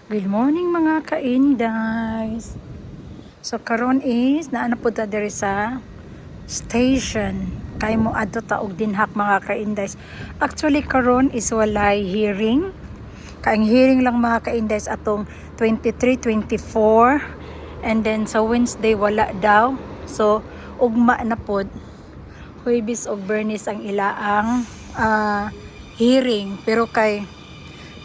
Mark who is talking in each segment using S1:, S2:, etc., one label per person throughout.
S1: Good morning mga ka-Indies. So karon is naana po ta diri sa station. Kay mo adto ta og dinhak mga ka-Indies. Actually karon is walay hearing. Kaang hearing lang mga ka-Indies atong 23, 24 and then sa Wednesday wala daw. So ugma na pod. Huwebes og Bernis ang ilaang hearing pero kay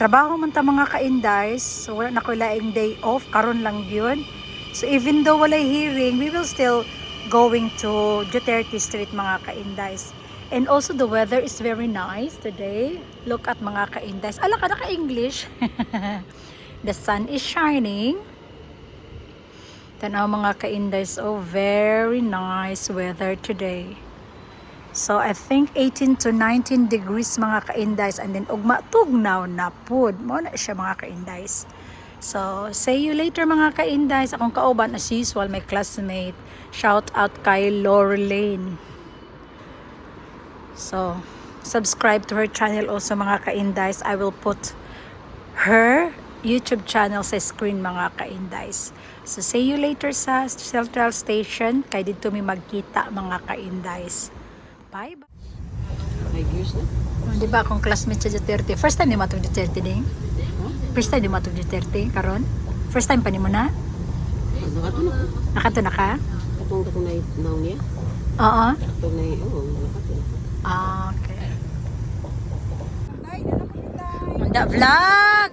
S1: trabaho man ta mga ka-Indies, so wala na ko laing day off, karon lang yun. So even though walay hearing, we will still going to Duterte Street mga ka-Indies. And also the weather is very nice today. Look at mga ka-Indies. Ala ka na ka-English. The sun is shining. Tanaw mga ka-Indies, oh very nice weather today. So I think 18 to 19 degrees mga ka-Indies, and then ugma tugnaw na pud mo na siya mga ka-Indies. So see you later mga ka-Indies. Akong kauban as usual my classmate. Shout out kay Laureline. So subscribe to her channel also mga ka-Indies. I will put her YouTube channel sa screen mga ka-Indies. So see you later sa Central Station. Kay dito mi magkita mga ka-Indies. Bye bye.
S2: May gears na?
S1: Di ba akong classmate sa Duterte? First time di matog Duterte din? First time di matog Duterte karon? First time pa ni mo na?
S2: Nakato na ko.
S1: Nakato na ka?
S2: Katong katong na naon niya?
S1: Oo.
S2: Katong na nakato na.
S1: Okay. Manda vlog!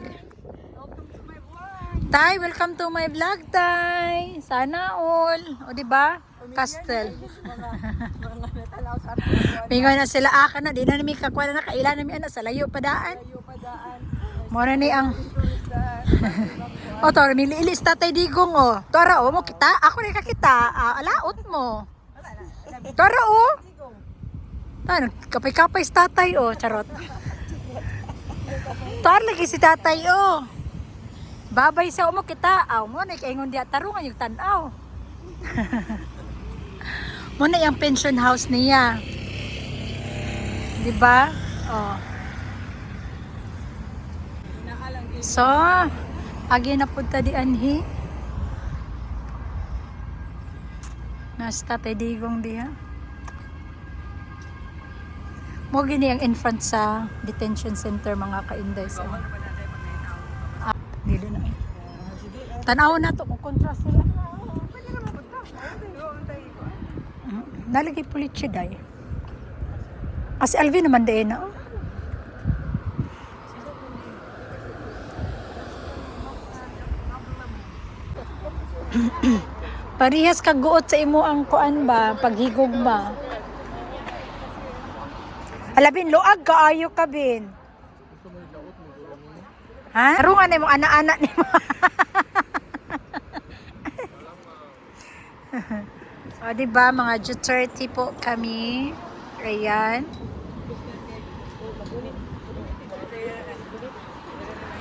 S1: Tay, welcome to my vlog, Tay. Sana all. O di ba? Castle. Mingon na sila aka na, di na namin kakuha na kaila namin ana sa layo padaan. Muna ni ang o to, miliilis tatay digong o. Tora o mo kita, ako rin kakita. Alaot mo. Tora o. Ano, kapay-kapay sa tatay o, charot. Tora lagi si tatay o. Babay sa mo kita. Aw mo na kaingon dia tarungan yung tanaw. Muna yung pension house niya. Di ba? Oh. So, agi na punta di anhi. Nasta tay digong diha. Mo gini ang in front sa detention center mga ka-Indies. Dili na. Tanaw na to kung kontra sila. Nalagay pulit siya day. As Alvin naman day na. Parihas kaguot sa imo ang kuan ba, paghigog ba. Alabin, luag kaayo ka bin. Ha? Arungan mo ana-ana ni mo. O, diba, mga Duterte po kami. Ayan.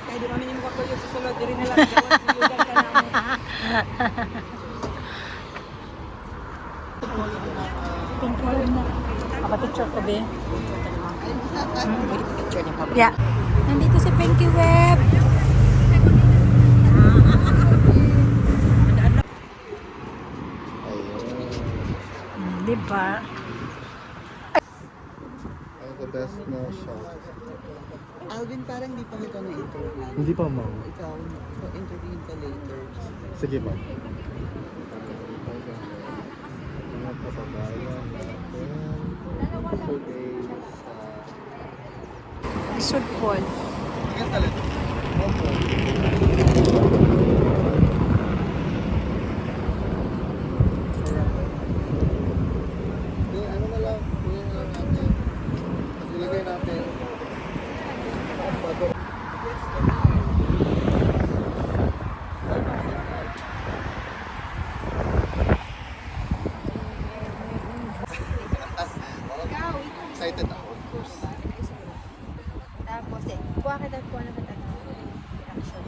S2: Kaya di kami yung makakulit sa sulod, diri na lang gawin niyugan ka namin.
S1: Thank you na. Maka-picture ko, be.
S2: Picture niya pa ba?
S1: Yeah. Nandito si Pinky Web. Diba?
S3: The best na siya.
S2: Alvin, parang di pa kita na-interview.
S3: Hindi pa, ma'am.
S2: Ikaw, interview ka later.
S3: Sige, ma'am. Mga kababayan natin. Today
S1: Should fall.
S3: Sige, salit. Opo. Hindi, ano na lang. Kuya na lang natin. Tapos ilagay natin. Excited ako, of course.
S4: Tapos kuha kita po na kita action.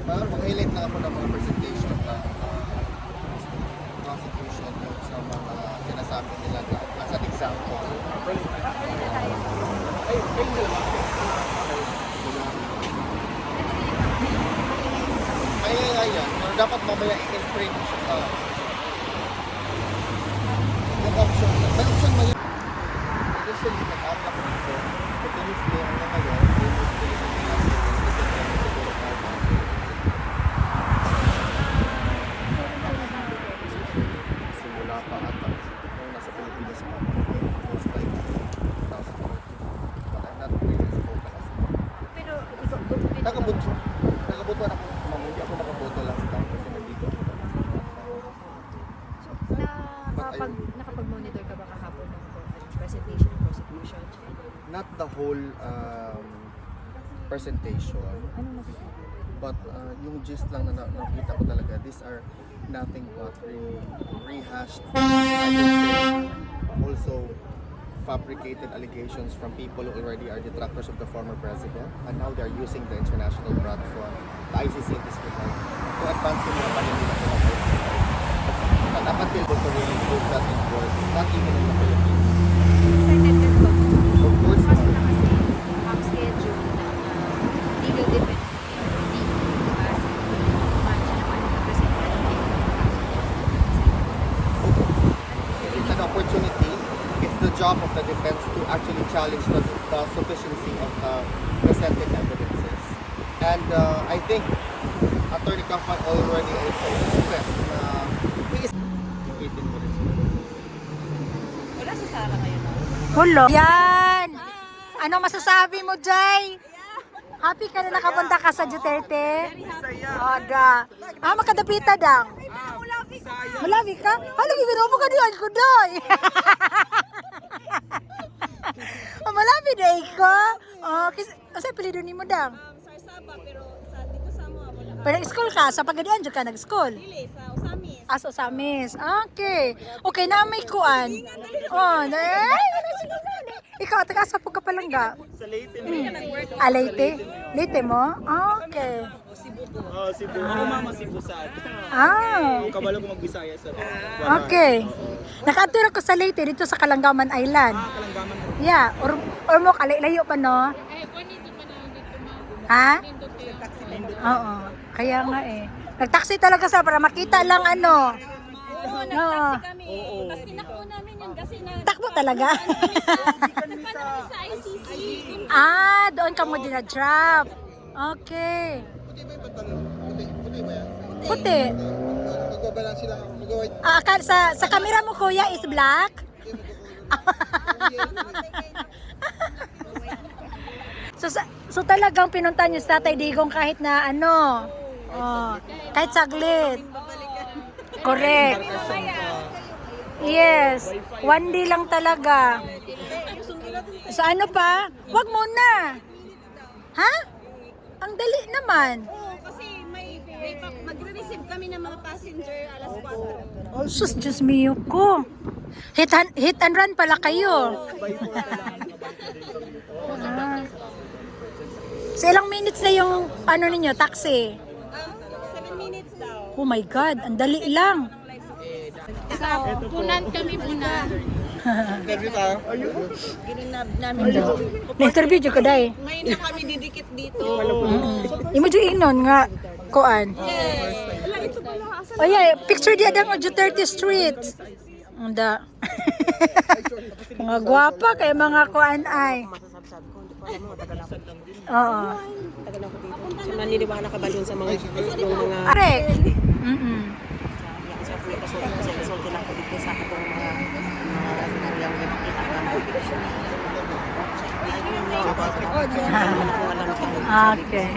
S3: Parang mag-highlight na ako ng mga presentation ng constitution sa mga sinasabi nila na as an example. yan. Pero dapat mamaya i-frame siya sa yung option. May option mo yun. Initially, nag-aral ako dito. Continuously, hanggang ngayon, simula pa ata nung nasa Pilipinas pa. Most like 2014. But I'm not really focused.
S4: Pero,
S3: Nakaboto. Nakaboto ako. Hindi ako nakaboto last time kasi nandito ako.
S4: nakapag-monitor ka ba kahapon ng presentation, prosecution?
S3: Not the whole presentation,
S4: Ano masasabi?
S3: but yung gist lang na nakita ko talaga, these are nothing but really rehashed, I would say, also fabricated allegations from people who already are detractors of the former president, and now they're using the international platform, the ICC in this regard, to advance the mga paniniwala nila. But up until to really prove that in court, not even in the Philippines.
S4: Excited ka na ba?
S3: Of course,
S4: Bukas na kasi ang schedule ng legal defense team. Diba? Si Mancha naman represented ng
S3: it's an opportunity. It's the job of the defense to actually challenge the sufficiency of the presented evidences. And I think Attorney Kaufman already also expressed na he is indicating what is
S4: Wala sa Sara ngayon.
S1: Hulo. Yan! Ano masasabi mo, Jay? Happy ka na nakapunta ka sa Duterte? Ada. Makadapita dang. Malabi ka? Halagi gano'n mo ka diyan ko, Doy. Malabi na ko. Kasi pilido ni mo dang.
S5: Sarsaba, pero sa dito sa mo wala.
S1: Pero school ka, sa pagadian dyan ka nag-school?
S5: Dili sa Usamis.
S1: As Osamis. Okay. Okay na may kuan. Oh, ikaw, taga sa ka pa lang ga?
S2: Sa Leyte.
S1: Leyte? Leyte mo? Okay.
S2: Oh, Cebu. Ako mama Cebu sad.
S1: Ah,
S2: Kabalo ko magbisaya sa.
S1: okay. Nakaadto ko sa Leyte dito sa Kalangaman Island.
S2: Kalanggaman mo.
S1: Yeah, or mo layo pa no? Ha? Oo. Kaya nga eh. Nagtaxi talaga sa para makita lang ano.
S5: Oo, nag-taxi kami. Tapos tinakbo namin yun kasi
S1: Takbo talaga.
S5: nagpadala kami sa ICC.
S1: Doon ka mo dinadrop. Okay.
S3: Puti ba yung pantalon? Puti ba yan?
S1: Puti.
S3: Magbabalan sila. Mag-white.
S1: Sa camera mo kuya is black? So talagang pinunta niyo sa Tatay Digong kahit na ano. Kahit saglit. Correct. Yes. One day lang talaga. So ano pa? Wag muna. Ha? Ang dali naman.
S5: Oo, kasi magre-receive kami ng mga passenger alas 4.
S1: Oh, sus, Diyos mio ko. Hit and run pala kayo. So ilang minutes na yung ano ninyo, taxi?
S5: 7 minutes daw.
S1: Oh my God, ang dali lang.
S5: Punan kami muna.
S3: Interview tayo.
S5: Gininab namin daw.
S1: Na-interview dyo ka dahi.
S5: Ngayon na kami didikit dito.
S1: Imo dyo inon nga, kuan.
S5: Wala, ito pala. Asa
S1: Oh yeah, picture di adang o Duterte Street. Anda. Mga gwapa kay mga kuan ay. Oo.
S6: So, naniniwala ka ba dun sa mga
S1: Correct. Mm-mm.
S6: sa result lang ko dito sa akong mga yung ipakita
S1: Okay.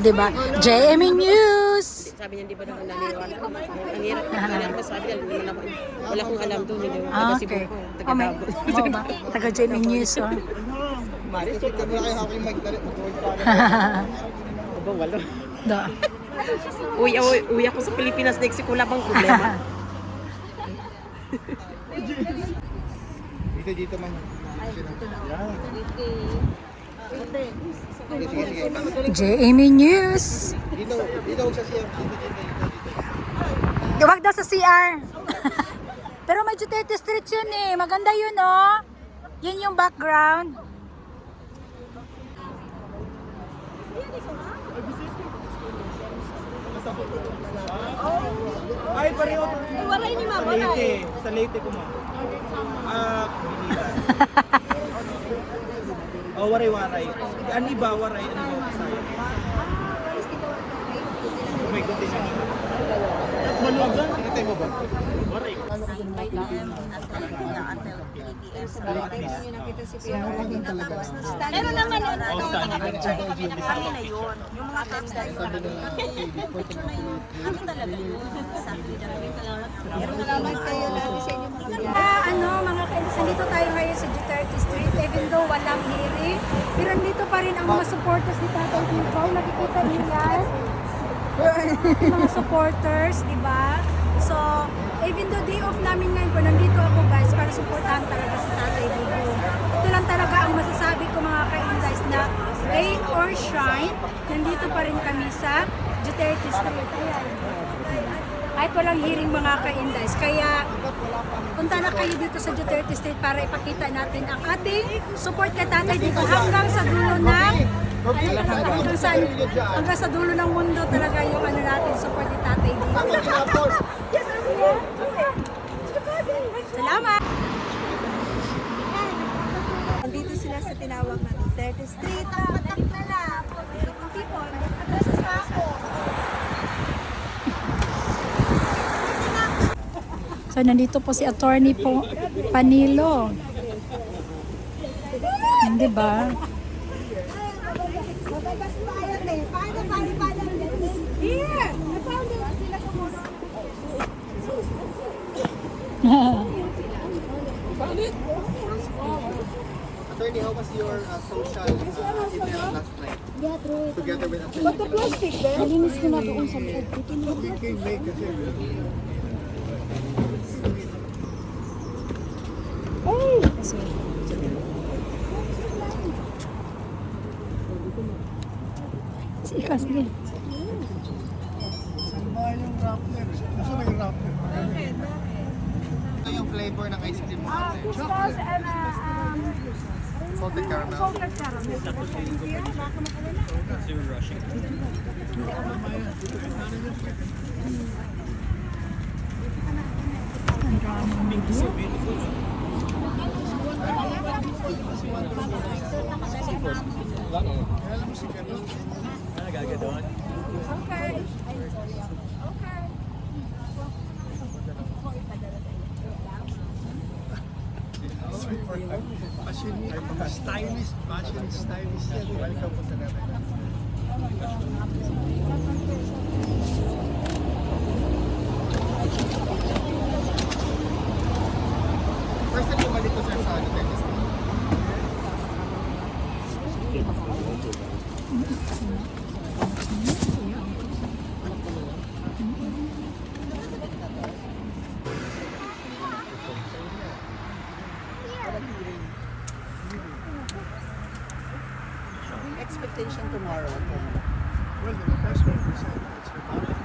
S1: Diba? JME News.
S6: sabi niya di ba naman naniniwala ko ang hirap masabi wala akong alam doon yung
S1: Okay. Oh, may, taga JME News. Oh.
S3: Maris, ito na kayo happy mag-talit.
S6: walo
S1: Da.
S6: uwi ako sa Pilipinas next week wala bang problema
S3: Dito man. Sige, sige.
S1: JME News.
S3: Dito sa CM.
S1: Huwag daw sa CR. Pero may Duterte Street yun eh. Maganda yun oh. Yun yung background.
S2: Ay, pareho.
S5: Waray ni Mama.
S2: Sa Leyte ko mo. Biliran. Oh, waray-waray. Ano ba waray? Ano ba Bisaya? Oh my God, isa nila. Malugan? Nakita mo ba? Waray.
S5: Pero naman yun.
S6: Kami na yun. Yung mga camps na yun. Picture na yun. Kami talaga yun. Pero salamat kayo lagi sa inyo
S1: Mga kainis, nandito tayo ngayon sa Duterte Street, even though walang hearing, pero nandito pa rin ang mga supporters ni Tatay Tito. Nakikita niyo yan? Mga supporters, di ba? So, even though day off namin ngayon po, nandito ako guys para supportahan talaga si Tatay Tito. Ito lang talaga ang masasabi ko mga ka-indays na rain or shine, nandito pa rin kami sa Duterte Street. Ayan. Kahit walang hearing mga ka-indays. Kaya punta na kayo dito sa Duterte Street para ipakita natin ang ating support kay Tatay dito hanggang sa dulo ng hanggang sa dulo ng mundo talaga yung ano natin support ni Tatay dito. Salamat!
S5: Nandito sila sa tinawag na Duterte Street. Patak na na. People, address sa ako.
S1: So, nandito po si Attorney po Panilo. Hindi ba?
S5: Here!
S3: Attorney, how was your social event last night? Together with Attorney.
S1: Nalinis ko na doon sa loob. Kasi, sige.
S3: Ito yung flavor ng ice cream mo ate. Salted caramel. First time bumalik ko sir sa Duterte Street.
S6: Expectation tomorrow.
S7: Well, the first one is it's Republic.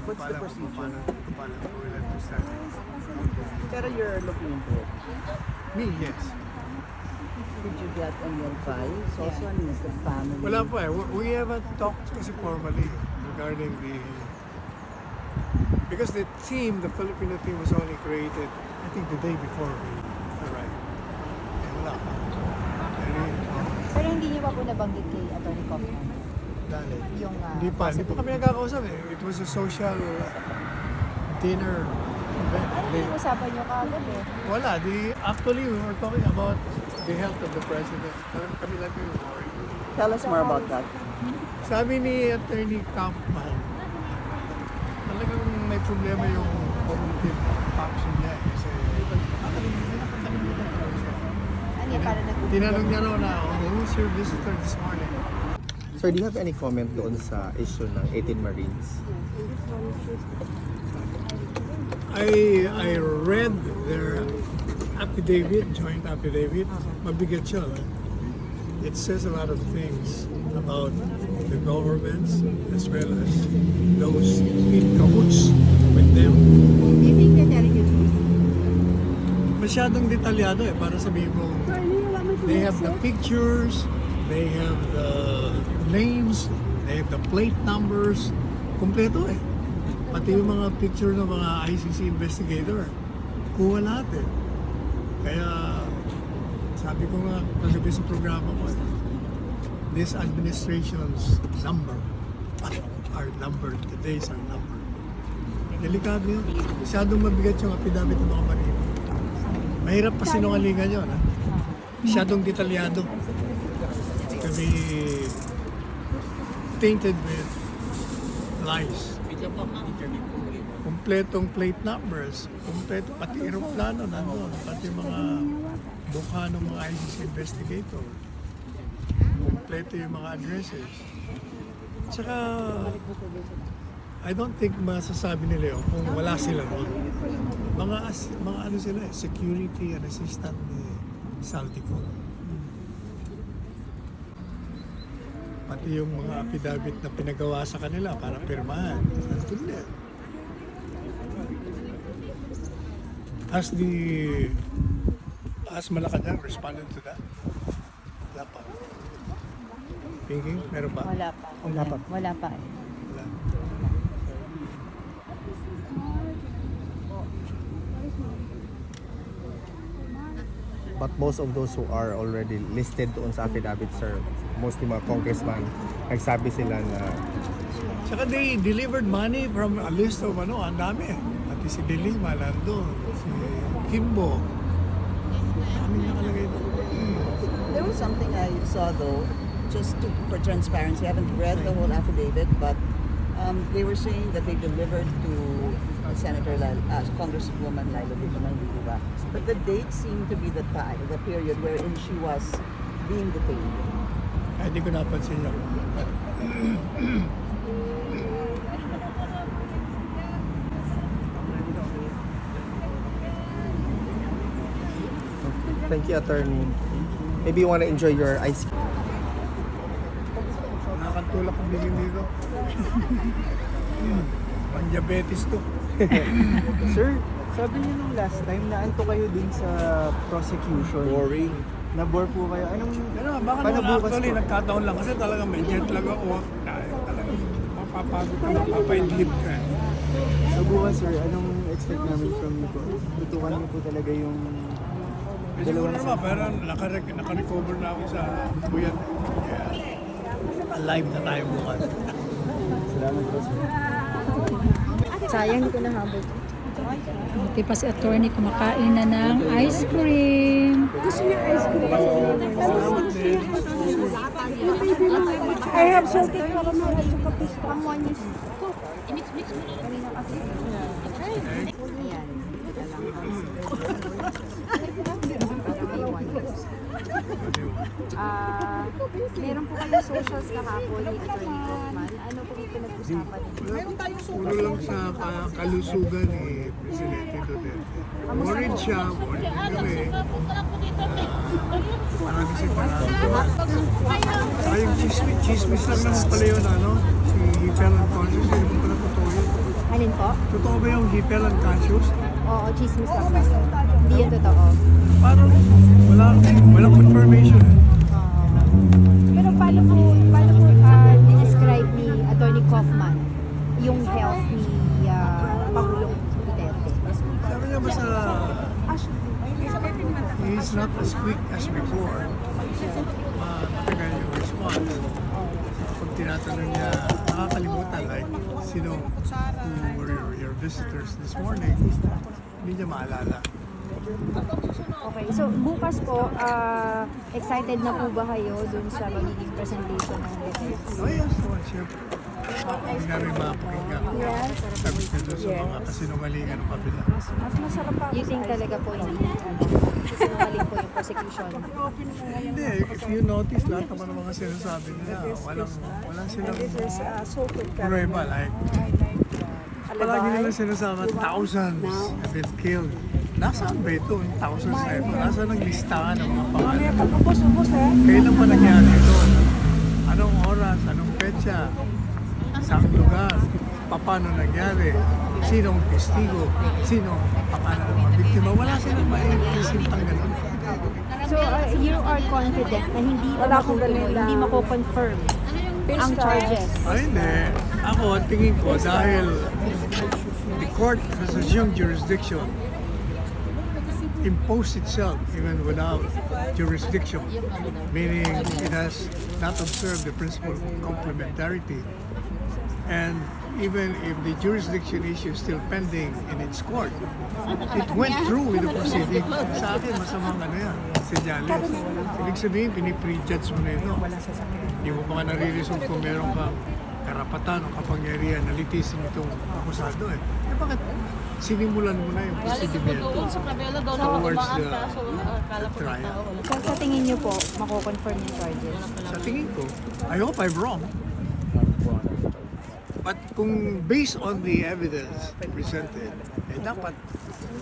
S7: What's the procedure?
S6: Pero you're looking into it.
S7: Me, yes.
S6: Did you get any advice? Also, I mean, is the family...
S7: Wala pa eh. We haven't talked kasi formally regarding the... Because the team, the Filipino team was only created, I think, the day before we arrived. Eh, wala pa.
S4: Pero hindi niyo pa po nabanggit kay Atty. Kaufman?
S7: Dali.
S4: Yung,
S7: Hindi pa kami nagkakausap eh. It was a social dinner event.
S4: Ano yung usapan niyo kaagad eh?
S7: Wala. Actually, we were talking about the health of the president. Kami lang yung worried.
S6: Tell us more about that.
S7: Sabi ni Attorney Kaufman, talagang may problema yung cognitive function niya eh, kasi nakakalimutan ko siya.
S4: Ano yung parang
S7: Tinanong niya raw na, who's your visitor this morning?
S3: Sir, Sir, do you have any comment doon sa issue ng 18 Marines?
S7: I read their affidavit, joint affidavit. Mabigat siya. It says a lot of things about the governments as well as those in cahoots with them.
S6: Do you think they're telling you truth?
S7: Masyadong detalyado para sabihin mo, they have the pictures, they have the names, they have the plate numbers, kompleto eh. Pati yung mga picture ng mga ICC investigator, kuha lahat eh. Kaya sabi ko nga kagabi sa programa ko, this administration's number, our number, the days are numbered. Delikado yun. Masyadong mabigat yung affidavit ng mga marino. Mahirap pa sinungalingan yun. Ha? Masyadong detalyado. To be tainted with lies. Kompletong plate numbers, kompleto, pati aeroplano nandun, pati mga mukha ng mga ICC investigator, kompleto yung mga addresses. Tsaka, I don't think masasabi nila yun kung wala sila ron. Mga ano sila, security and assistant ni Saldico. Pati yung mga affidavit na pinagawa sa kanila para pirmahan. Nandun din. Has Malacanang responded to that? Wala pa. Thinking? Meron ba?
S6: Wala pa.
S7: Wala pa.
S6: Wala pa.
S7: Wala.
S3: But most of those who are already listed doon sa affidavit, sir, mostly mga congressman, nagsabi sila na
S7: Saka they delivered money from a list of ang dami. Pati si De Lima nandun, si Kimbo. Daming nakalagay doon.
S8: There was something I saw though, just for transparency, I haven't read the whole affidavit, but they were saying that they delivered to Congresswoman Laila de Lima. But the date seemed to be the period wherein she was being detained.
S7: Ay, hindi ko napansin yun.
S3: thank you, attorney. Maybe you want to enjoy your ice cream.
S7: Nakakantulak ang bigin dito. Pang-diabetes to.
S2: Sir, sabi niyo nung last time na anto kayo dun sa prosecution.
S3: Boring.
S2: Na-bore po kayo. Anong
S7: Pero baka
S2: paano
S7: naman
S2: bukas
S7: actually
S2: po?
S7: nagkataon lang kasi talagang may jet lag ako. Talagang mapapagod ka, mapapaidlip ka.
S2: So bukas sir, anong expect namin from you po? Tutukan niyo po talaga yung
S7: Siguro
S2: dalawang
S7: naman, pero naka-recover na ako sa buyan. Kaya alive na tayo bukas.
S2: Salamat po sir.
S6: Sayang, hindi ko nahabol.
S1: Buti pa si attorney kumakain na ng ice cream.
S5: Gusto niyo ice cream?
S7: Salamat din.
S5: I have salted caramel at saka fish pang one is
S4: Meron po kayong socials kahapon ni Attorney Kaufman. Ano po yung pinag-usapan niyo?
S7: Puro lang sa kalusugan ni Presidente Duterte. Worried siya, worried kami. Marami siya parang. Saka yung chismis lang naman pala yun, si Hyper Unconscious, hindi mo pala totoo yun.
S6: Alin po?
S7: Totoo ba yung Hyper Unconscious?
S6: Oo, chismis lang po. Hindi yun totoo.
S7: Parang walang confirmation.
S6: Pero paano po describe ni Attorney Kaufman yung health ni Pangulong Duterte?
S7: Sabi niya basta he's not as quick as before. Matagal yung response. Pag tinatanong niya, nakakalimutan like sino who were your visitors this morning, hindi niya maalala.
S6: Okay, so bukas po, excited na po ba kayo dun sa magiging presentation ng defense?
S7: Oh yes, siyempre. Hindi namin mapakinggan. Sabi ko doon sa mga kasinungalingan ng kabila.
S4: You think talaga po hindi sinungaling po yung prosecution?
S7: Hindi, if you notice, lahat naman ng mga sinasabi nila, walang silang prueba. Like, palagi nila sinasabi, thousands have been killed. Nasaan ba ito? Yung thousands na ito? Nasaan ang listahan ng mga pangalan? Kailan ba nangyari ito? Anong oras? Anong petsa? Saan lugar? Paano nangyari? Sinong testigo? Sinong pangalan ng mga biktima? Wala silang maiisintang ganun.
S4: So, you are confident na hindi makukuloy, hindi mako-confirm ang charges?
S7: Ay, hindi. Ako, ang tingin ko, dahil the court has assumed jurisdiction, imposed itself even without jurisdiction, meaning it has not observed the principle of complementarity. And even if the jurisdiction issue is still pending in its court, it went through with the proceeding. Sa akin, masamang ano yan, senyales. Ibig sabihin, piniprejudge mo na ito. Hindi mo pa nga nare-resolve kung meron kang karapatan o kapangyarihan na litisin itong akusado eh. Bakit sinimulan mo na yung prosedimento towards the trial?
S4: So, sa tingin niyo po, mako-confirm yung charges?
S7: Sa tingin ko, I hope I'm wrong. But kung based on the evidence presented, dapat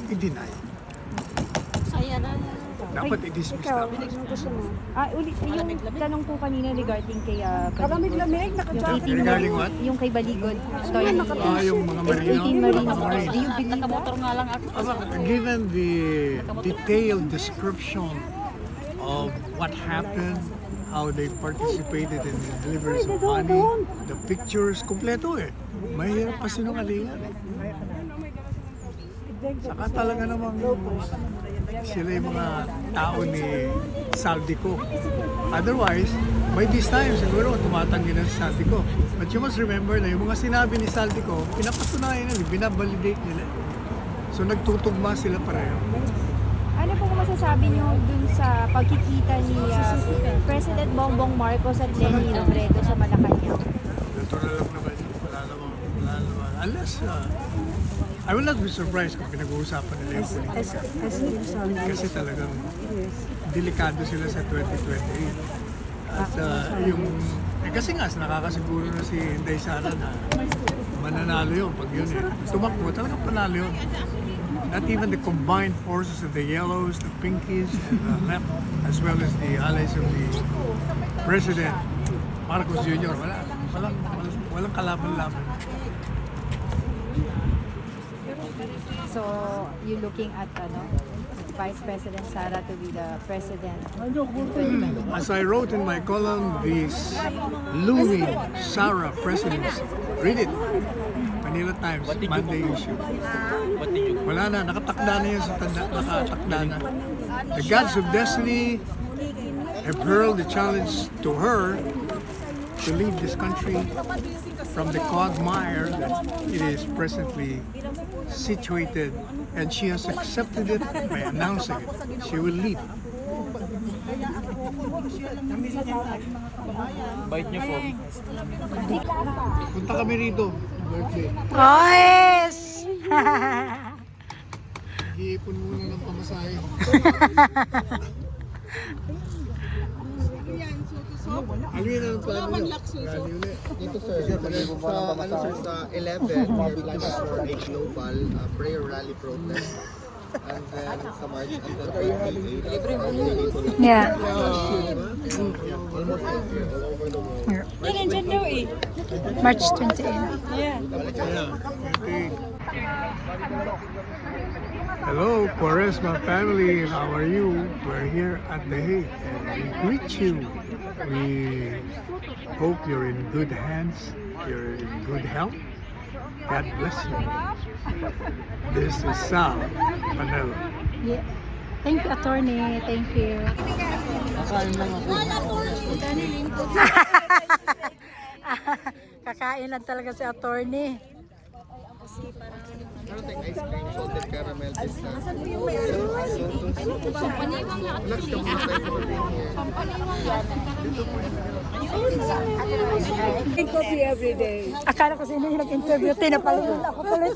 S7: i-deny. Dapat i-dismiss dapat.
S4: Ulit, yung tanong po kanina regarding kay
S5: Kalamig-lamig,
S4: yung 18
S7: Regarding what?
S4: yung kay Baligod, story ni
S7: Yung mga marino.
S4: 18 Marino.
S7: Mga marino.
S4: Do you believe that?
S7: Given the detailed description of what happened, how they participated in the deliveries of money, the pictures, kompleto eh. Mahirap pa sinungalingan eh. Saka talaga namang sila yung mga tao ni Saldico. Otherwise, by this time siguro tumatanggi na si Saldico. But you must remember na yung mga sinabi ni Saldico, pinapatunayan nila, binabalidate nila. So nagtutugma sila pareho.
S4: Ano po kung masasabi niyo dun sa pagkikita ni President Bongbong Marcos at Leni Robredo sa Malacanang?
S7: Natural lang naman yun. Wala naman. Unless, I will not be surprised kung pinag-uusapan nila yung politika. Kasi talagang delikado sila sa 2028. At kasi nga, nakakasiguro na si Inday Sara na mananalo yun pag yun eh. Tumakbo, talagang panalo yun. Not even the combined forces of the yellows, the pinkies, and the left, as well as the allies of the President Marcos Jr. Walang kalaban-laban.
S4: So, you looking at Vice President Sara to be the president?
S7: As I wrote in my column, this looming Sara presidency, read it, Manila Times, Monday issue. Wala na, nakatakda na yan sa nakatakda na. The gods of destiny have hurled the challenge to her to lead this country from the quagmire that it is presently situated, and she has accepted it by announcing it. She will lead.
S2: Bite niyo po.
S7: Punta kami rito, birthday.
S1: Yes!
S7: Iipon muna ng pamasahe. Alin ang plano nyo? Rally ulit.
S3: Dito sir, sa 11, we're planning for a global prayer rally protest. And then sa March until 28,
S1: Yeah.
S3: almost all over the world.
S1: March 28.
S7: Hello, Quaresma family. How are you? We're here at The Hague and we greet you. We hope you're in good hands, you're in good health. God bless you. This is Sal Manelo.
S1: Yeah. Thank you, attorney. Thank you. Kakain lang talaga si attorney.
S3: I don't think ice cream, salted caramel, pista. Let's come inside for being here.
S1: Akala ko sino yung nag-interview. Tinapalun ako tuloy.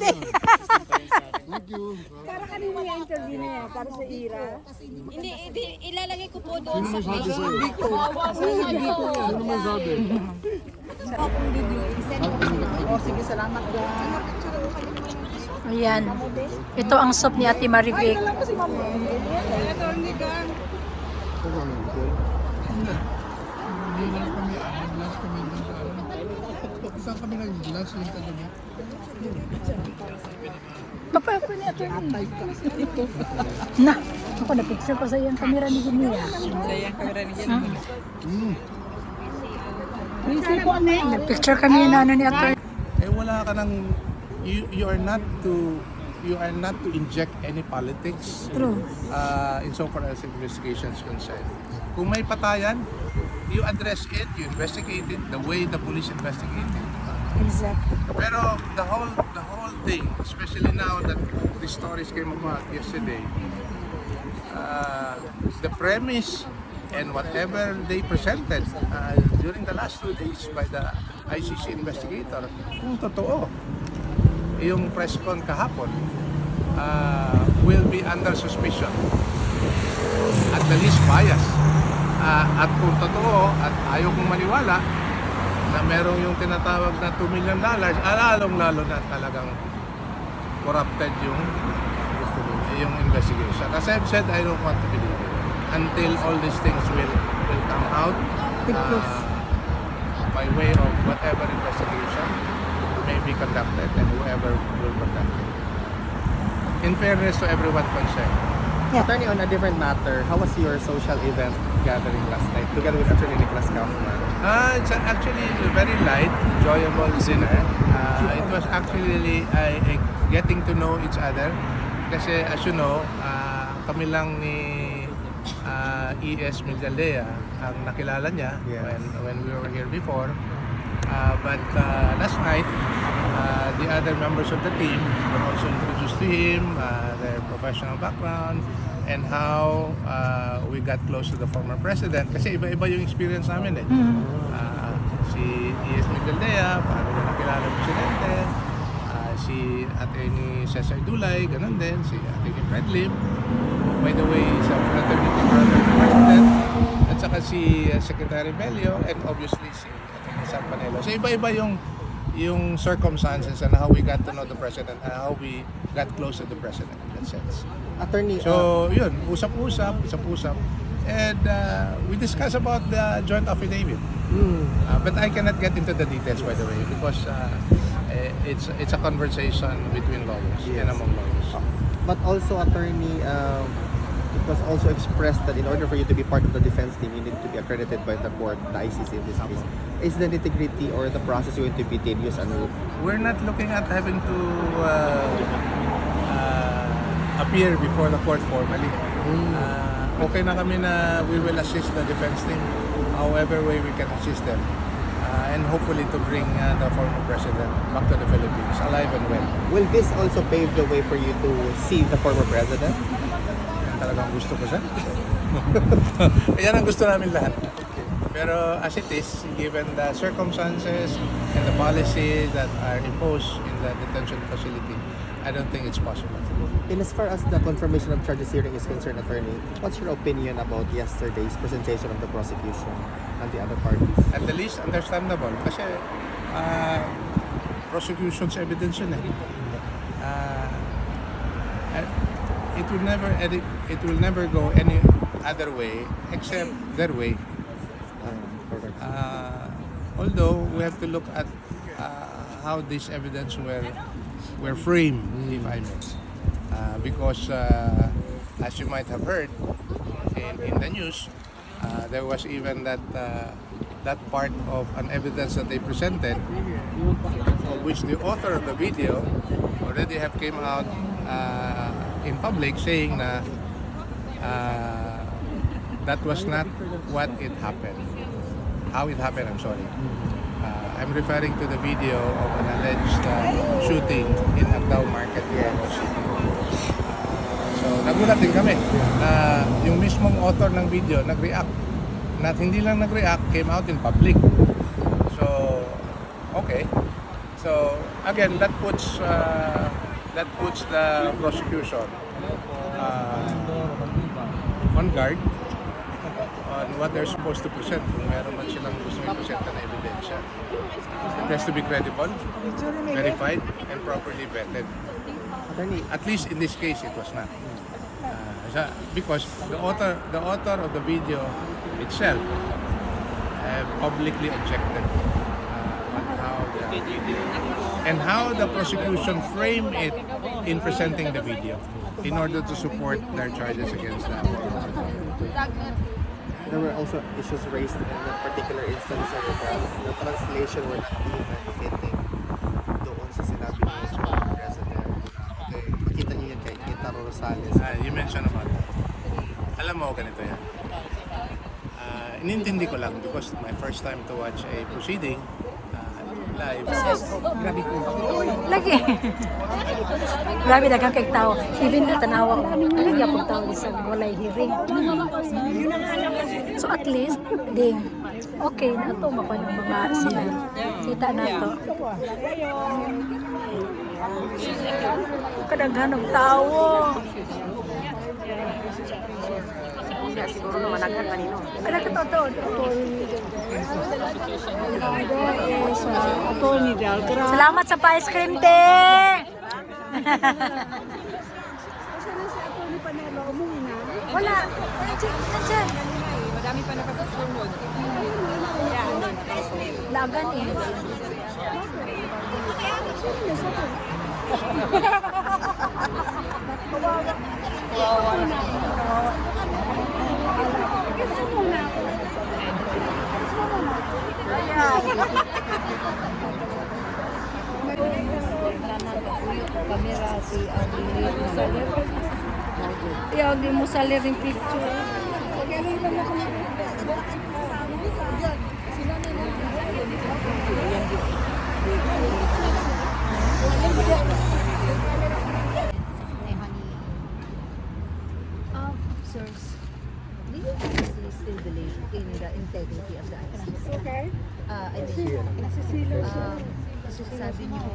S5: Para kanina yung interview na yan, para sa Ira.
S6: Hindi, ilalagay ko po doon sa
S8: Oh, sige, salamat po.
S1: Ayan. Ito ang soup ni Ate Marivic.
S7: Nag-lunch kami dun sa ano. Saan kami nag-lunch yung kagabi?
S1: Papa, ako ni Ate. Na, ako na-picture ko sa iyang camera ni Ginia. Na-picture kami yung ano ni Ate.
S9: Eh wala ka nang you are not to inject any politics
S1: True.
S9: insofar as investigation is concerned. Kung may patayan, you address it, you investigate it the way the police investigate it.
S1: Exactly.
S9: Pero the whole thing, especially now that the stories came about yesterday, the premise and whatever they presented during the last 2 days by the ICC investigator, kung totoo, yung press con kahapon will be under suspicion, at the least bias. At kung totoo, at ayaw kong maniwala na merong yung tinatawag na $2 million, lalong-lalo na talagang corrupted yung investigation. As I've said, I don't want to believe it until all these things will come out by way of whatever investigation may be conducted and whoever will conduct it. In fairness to everyone concerned.
S3: Attorney, on a different matter, how was your social event gathering last night together with Attorney Nicholas Kaufman?
S9: It's actually a very light, enjoyable dinner. It was actually getting to know each other. Kasi as you know, kami lang ni E.S. Miljaldea ang nakilala niya when we were here before. But last night, the other members of the team were also introduced to him, their professional background, and how we got close to the former president. Kasi iba-iba yung experience namin eh. Si E.S. Miljaldea, paano niya nakilala ng presidente. Si Atty. Cesar Dulay, ganun din. Si Atty. Fred Lim. By the way, sa fraternity brother ng president. At saka si Secretary Bello, and obviously si Atty. San Panelo. So iba-iba yung circumstances and how we got to know the president and how we got close to the president in that sense.
S3: Attorney,
S9: So yun, usap-usap. And we discuss about the joint affidavit. But I cannot get into the details, by the way, because it's a conversation between lawyers and among lawyers.
S3: but also, Attorney, it was also expressed that in order for you to be part of the defense team, you need to be accredited by the court, the ICC in this case. Is the nitty-gritty or the process going to be tedious and
S9: We're not looking at having to appear before the court formally. Okay na kami na we will assist the defense team however way we can assist them. And hopefully to bring the former president back to the Philippines alive and well.
S3: will this also pave the way for you to see the former president?
S9: Yan talagang gusto ko siya. Yan ang gusto namin lahat. Pero as it is, given the circumstances and the policies that are imposed in the detention facility, I don't think it's possible.
S3: In as far as the confirmation of charges hearing is concerned, Attorney, what's your opinion about yesterday's presentation of the prosecution and the other parties?
S9: At the least, understandable. Kasi prosecution's evidence yun eh. It will never go any other way except their way. Although we have to look at how this evidence were framed, if I may. Because as you might have heard in the news, there was even that part of an evidence that they presented, of which the author of the video already have came out in public saying that that was not what it happened. How it happened, I'm sorry. I'm referring to the video of an alleged shooting in Agdao Market, Ilocos City. So nagulat din kami na yung mismong author ng video nag-react not hindi lang nag-react, came out in public. So, okay. So, again, that puts the prosecution on guard on what they're supposed to present. Kung meron man silang gusto i-present na ebidensya. It has to be credible, verified, and properly vetted. At least in this case, it was not. Because the author of the video itself publicly objected on how the prosecution framed it in presenting the video in order to support their charges against them.
S3: There were also issues raised in that particular instance, sir, that the translation were not even fitting doon sa sinabi ni Mr. President. Okay, makita niyo yan kay Taro Rosales.
S9: You mentioned about that. Alam mo, ganito yan. Inintindi ko lang because my first time to watch a proceeding live.
S1: Lagi. Grabe daghang kay tao. Even na tanawa ko. Lagi apong tao sa walay hearing. So at least, ding, okay na ito mapan yung mga sila. Kita na ito. Kadaghan ng tao.
S6: Siguro naman agad kanino.
S1: Ano ka to? Salamat sa pa-ice cream, te! Wala. Nandiyan.
S6: Madami pa nakapagsunod.
S1: Lagan eh.
S4: Kamera si Adri Musalir. Adri Musalir yung picture. Sirs, do you honestly still believe in the integrity of the ICC? Okay. Kasi sabi niyo,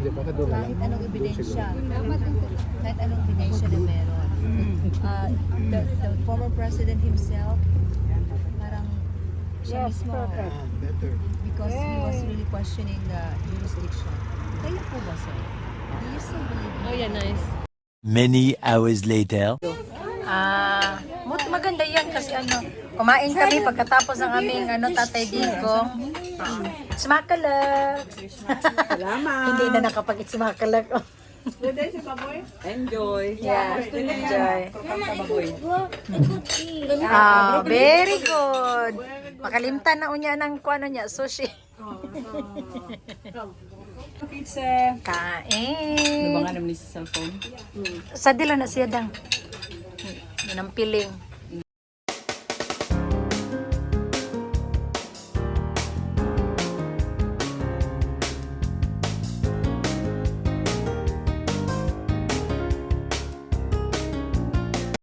S4: kahit anong ebidensya na meron. The former president himself, parang siya mismo, because he was really questioning the jurisdiction. Kayo po ba, sir? Do you still believe in
S10: Many hours later.
S1: Maganda yan kasi kumain kami pagkatapos ng aming Tatay Digo. Smakalak. Salamat. Hindi na nakapag-smakalak.
S6: Enjoy.
S1: Yeah, enjoy. Very good. Makalimtan na unya ng kuano niya, sushi.
S6: Pizza.
S1: Kain.
S6: Ano ba nga naman sa cellphone?
S1: Sa dila na siya dang. Yan ang piling.